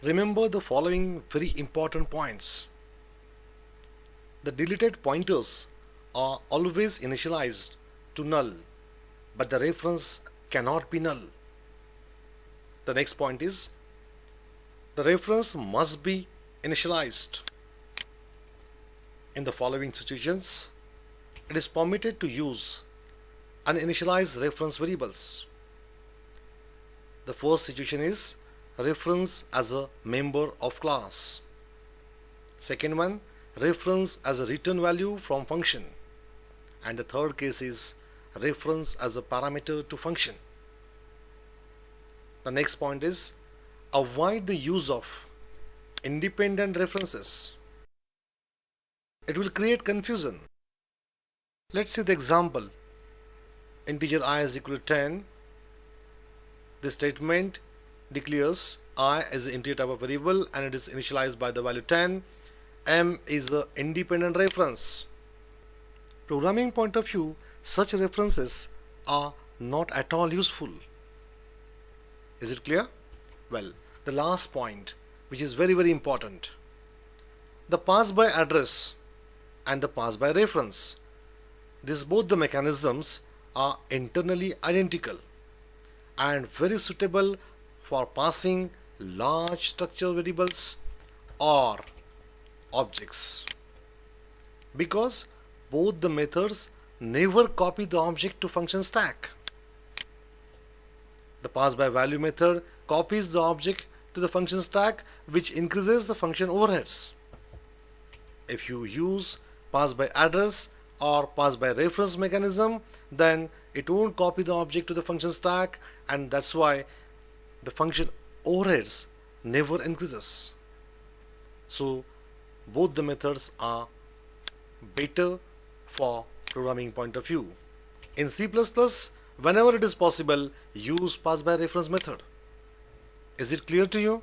Remember the following very important points. The deleted pointers are always initialized to null, but the reference cannot be null. The next point is the reference must be initialized. In the following situations, it is permitted to use uninitialized reference variables. The first situation is reference as a member of class. Second one, reference as a return value from function. And the third case is reference as a parameter to function. The next point is avoid the use of independent references. It will create confusion. Let's see the example. Integer I is equal to 10. This statement declares I as an integer type of variable and it is initialized by the value 10. M is an independent reference. Programming point of view, such references are not at all useful. Is it clear? Well, the last point, which is very important. The pass by address and the pass by reference. Both the mechanisms are internally identical and very suitable for passing large structure variables or objects, because both the methods never copy the object to function stack. The pass by value method copies the object to the function stack, which increases the function overheads. If you use pass by address or pass by reference mechanism, then it won't copy the object to the function stack, and that's why the function overheads never increases. So both the methods are better for programming point of view. In C++, whenever it is possible, use pass by reference method. Is it clear to you?